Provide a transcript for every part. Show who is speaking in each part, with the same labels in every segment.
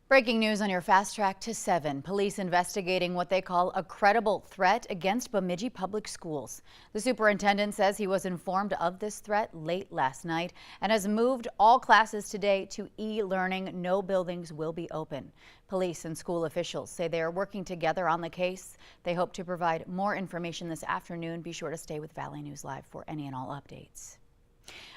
Speaker 1: Breaking news on your fast track to 7. Police investigating what they call a credible threat against Bemidji Public Schools. The superintendent says he was informed of this threat late last night and has moved all classes today to e-learning. No buildings will be open. Police and school officials say they are working together on the case. They hope to provide more information this afternoon. Be sure to stay with Valley News Live for any and all updates.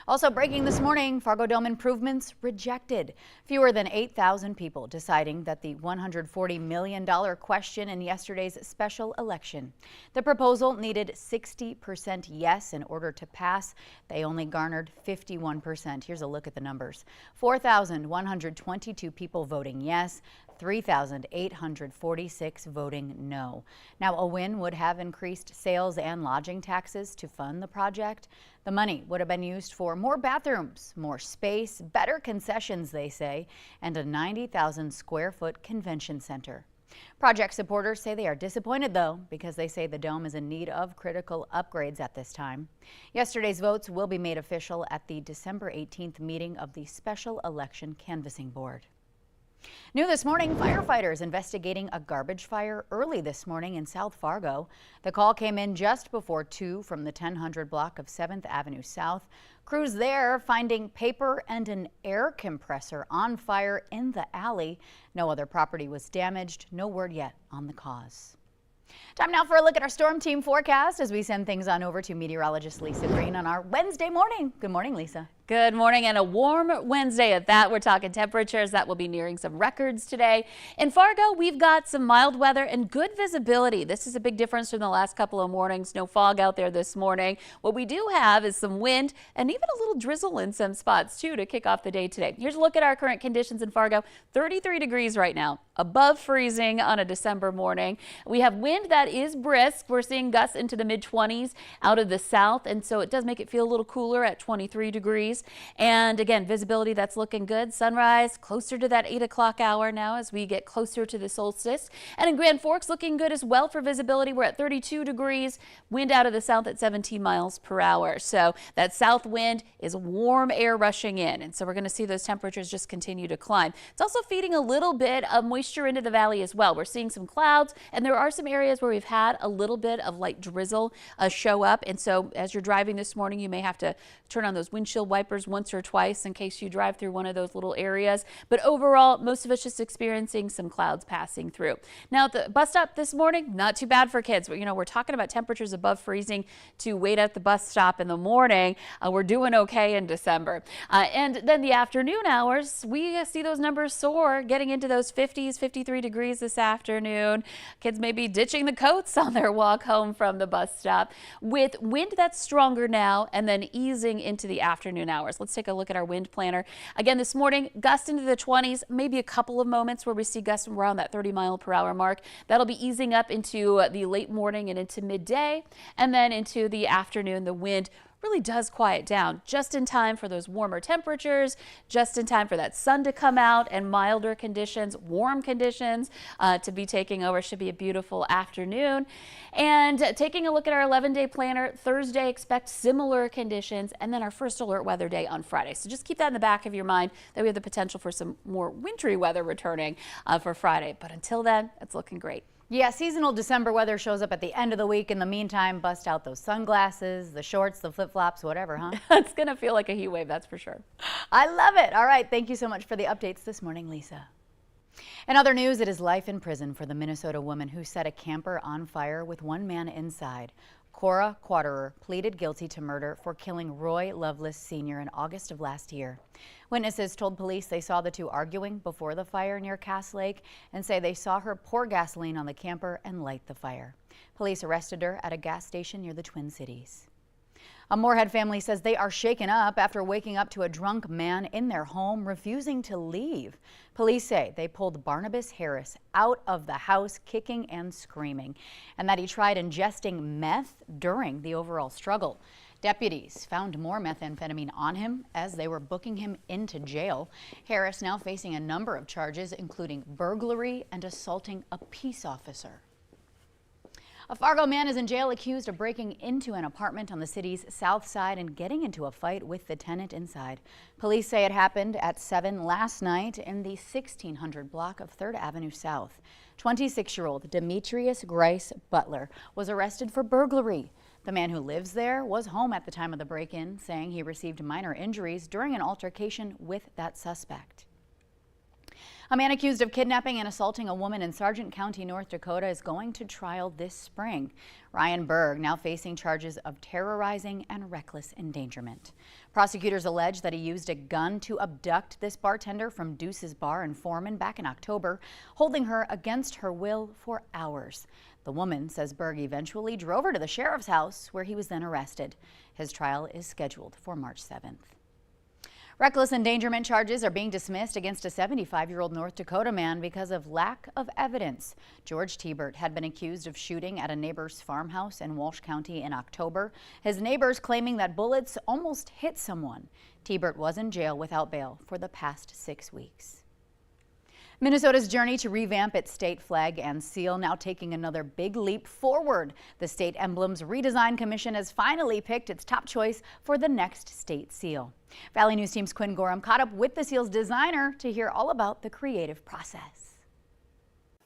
Speaker 1: Also breaking this morning, Fargo Dome improvements rejected. Fewer than 8,000 people deciding that the $140 million question in yesterday's special election. The proposal needed 60% yes in order to pass. They only garnered 51%. Here's a look at the numbers. 4,122 people voting yes, 3,846 voting no. Now, a win would have increased sales and lodging taxes to fund the project. The money would have been used for more bathrooms, more space, better concessions, they say, and a 90,000 square foot convention center. Project supporters say they are disappointed, though, because they say the dome is in need of critical upgrades at this time. Yesterday's votes will be made official at the December 18th meeting of the Special Election Canvassing Board. New this morning, firefighters investigating a garbage fire early this morning in South Fargo. The call came in just before 2 from the 1000 block of 7th Avenue South. Crews there finding paper and an air compressor on fire in the alley. No other property was damaged. No word yet on the cause. Time now for a look at our storm team forecast as we send things on over to meteorologist Lisa Green on our Wednesday morning. Good morning, Lisa.
Speaker 2: Good morning, and a warm Wednesday at that. We're talking temperatures that will be nearing some records today. In Fargo, we've got some mild weather and good visibility. This is a big difference from the last couple of mornings. No fog out there this morning. What we do have is some wind and even a little drizzle in some spots too to kick off the day today. Here's a look at our current conditions in Fargo. 33 degrees right now, above freezing on a December morning. We have wind that is brisk. We're seeing gusts into the mid-20s out of the south, and so it does make it feel a little cooler at 23 degrees. And again, visibility that's looking good. Sunrise closer to that 8 o'clock hour now as we get closer to the solstice. And in Grand Forks, looking good as well for visibility. We're at 32 degrees, wind out of the south at 17 miles per hour. So that south wind is warm air rushing in. And so we're going to see those temperatures just continue to climb. It's also feeding a little bit of moisture into the valley as well. We're seeing some clouds, and there are some areas where we've had a little bit of light drizzle show up. And so as you're driving this morning, you may have to turn on those windshield wipers once or twice in case you drive through one of those little areas. But overall, most of us just experiencing some clouds passing through. Now at the bus stop this morning, not too bad for kids. You know, we're talking about temperatures above freezing to wait at the bus stop in the morning. We're doing okay in December. And then the afternoon hours, we see those numbers soar, getting into those 50s, 53 degrees this afternoon. Kids may be ditching the coats on their walk home from the bus stop with wind that's stronger now and then easing into the afternoon hours. Let's take a look at our wind planner. Again, this morning, gusts into the 20s, maybe a couple of moments where we see gusts around that 30-mile-per-hour mark. That'll be easing up into the late morning and into midday, and then into the afternoon, the wind really does quiet down just in time for those warmer temperatures, just in time for that sun to come out and milder conditions, warm conditions to be taking over. Should be a beautiful afternoon. And taking a look at our 11-day planner, Thursday expect similar conditions, and then our first alert weather day on Friday. So just keep that in the back of your mind that we have the potential for some more wintry weather returning for Friday. But until then, it's looking great.
Speaker 1: Yeah, seasonal December weather shows up at the end of the week. In the meantime, bust out those sunglasses, the shorts, the flip-flops, whatever, huh?
Speaker 2: It's going to feel like a heat wave, that's for sure.
Speaker 1: I love it. All right, thank you so much for the updates this morning, Lisa. In other news, it is life in prison for the Minnesota woman who set a camper on fire with one man inside. Cora Quaterer pleaded guilty to murder for killing Roy Lovelace Sr. in August of last year. Witnesses told police they saw the two arguing before the fire near Cass Lake and say they saw her pour gasoline on the camper and light the fire. Police arrested her at a gas station near the Twin Cities. A Moorhead family says they are shaken up after waking up to a drunk man in their home refusing to leave. Police say they pulled Barnabas Harris out of the house kicking and screaming, and that he tried ingesting meth during the overall struggle. Deputies found more methamphetamine on him as they were booking him into jail. Harris now facing a number of charges, including burglary and assaulting a peace officer. A Fargo man is in jail accused of breaking into an apartment on the city's south side and getting into a fight with the tenant inside. Police say it happened at 7 last night in the 1600 block of 3rd Avenue South. 26-year-old Demetrius Grice Butler was arrested for burglary. The man who lives there was home at the time of the break-in, saying he received minor injuries during an altercation with that suspect. A man accused of kidnapping and assaulting a woman in Sargent County, North Dakota is going to trial this spring. Ryan Berg now facing charges of terrorizing and reckless endangerment. Prosecutors allege that he used a gun to abduct this bartender from Deuce's Bar in Foreman back in October, holding her against her will for hours. The woman says Berg eventually drove her to the sheriff's house, where he was then arrested. His trial is scheduled for March 7th. Reckless endangerment charges are being dismissed against a 75-year-old North Dakota man because of lack of evidence. George Tebert had been accused of shooting at a neighbor's farmhouse in Walsh County in October. His neighbors claiming that bullets almost hit someone. Tebert was in jail without bail for the past 6 weeks. Minnesota's journey to revamp its state flag and seal now taking another big leap forward. The State Emblems Redesign Commission has finally picked its top choice for the next state seal. Valley News Team's Quinn Gorham caught up with the seal's designer to hear all about the creative process.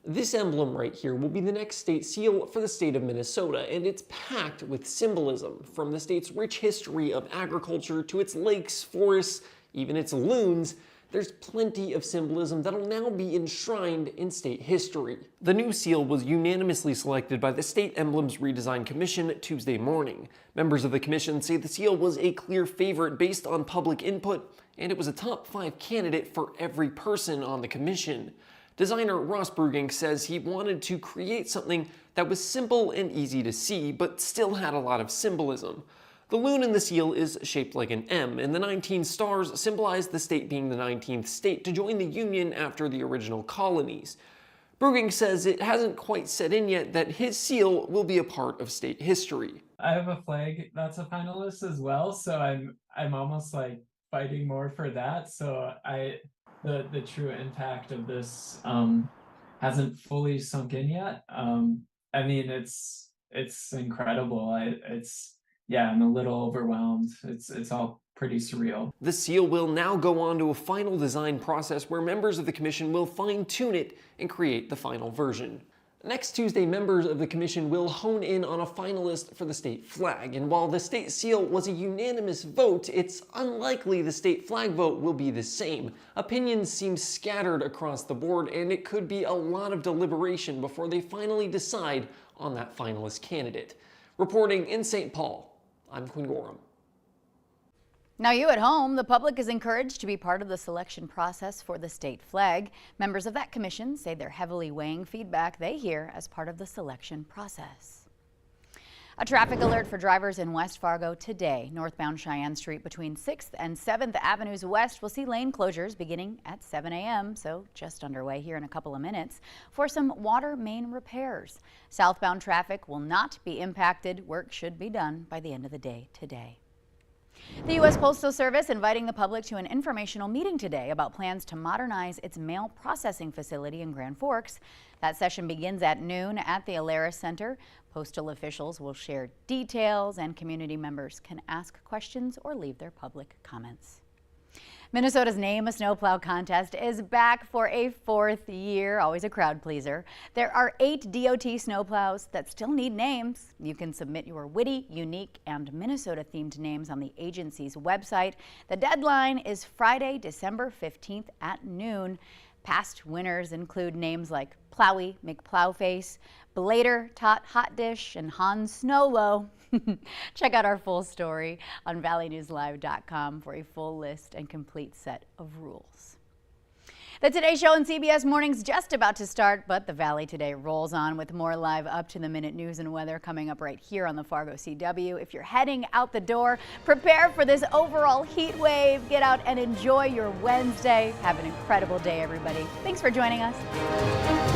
Speaker 3: This emblem right here will be the next state seal for the state of Minnesota, and it's packed with symbolism, from the state's rich history of agriculture to its lakes, forests, even its loons. There's plenty of symbolism that'll now be enshrined in state history. The new seal was unanimously selected by the State Emblems Redesign Commission Tuesday morning. Members of the commission say the seal was a clear favorite based on public input, and it was a top 5 candidate for every person on the commission. Designer Ross Brugink says he wanted to create something that was simple and easy to see, but still had a lot of symbolism. The loon in the seal is shaped like an M, and the 19 stars symbolize the state being the 19th state to join the Union after the original colonies. Brugink says it hasn't quite set in yet that his seal will be a part of state history.
Speaker 4: I have a flag that's a finalist as well, so I'm almost like fighting more for that. So the true impact of this hasn't fully sunk in yet. I mean, it's incredible. Yeah, I'm a little overwhelmed. It's all pretty surreal.
Speaker 3: The seal will now go on to a final design process where members of the commission will fine-tune it and create the final version. Next Tuesday, members of the commission will hone in on a finalist for the state flag, and while the state seal was a unanimous vote, it's unlikely the state flag vote will be the same. Opinions seem scattered across the board, and it could be a lot of deliberation before they finally decide on that finalist candidate. Reporting in St. Paul, I'm Quinn Gorham.
Speaker 1: Now you at home, the public is encouraged to be part of the selection process for the state flag. Members of that commission say they're heavily weighing feedback they hear as part of the selection process. A traffic alert for drivers in West Fargo today. Northbound Cheyenne Street between 6th and 7th Avenues West will see lane closures beginning at 7 a.m., so just underway here in a couple of minutes, for some water main repairs. Southbound traffic will not be impacted. Work should be done by the end of the day today. The U.S. Postal Service inviting the public to an informational meeting today about plans to modernize its mail processing facility in Grand Forks. That session begins at noon at the Alaris Center. Postal officials will share details and community members can ask questions or leave their public comments. Minnesota's Name a Snowplow contest is back for a 4th year, always a crowd pleaser. There are 8 DOT snowplows that still need names. You can submit your witty, unique, and Minnesota-themed names on the agency's website. The deadline is Friday, December 15th at noon. Past winners include names like Plowy, McPlowface, Blader, Tot Hot Dish, and Han Snowlow. Check out our full story on valleynewslive.com for a full list and complete set of rules. The Today Show on CBS Morning's just about to start, but the Valley Today rolls on with more live up-to-the-minute news and weather coming up right here on the Fargo CW. If you're heading out the door, prepare for this overall heat wave. Get out and enjoy your Wednesday. Have an incredible day, everybody. Thanks for joining us.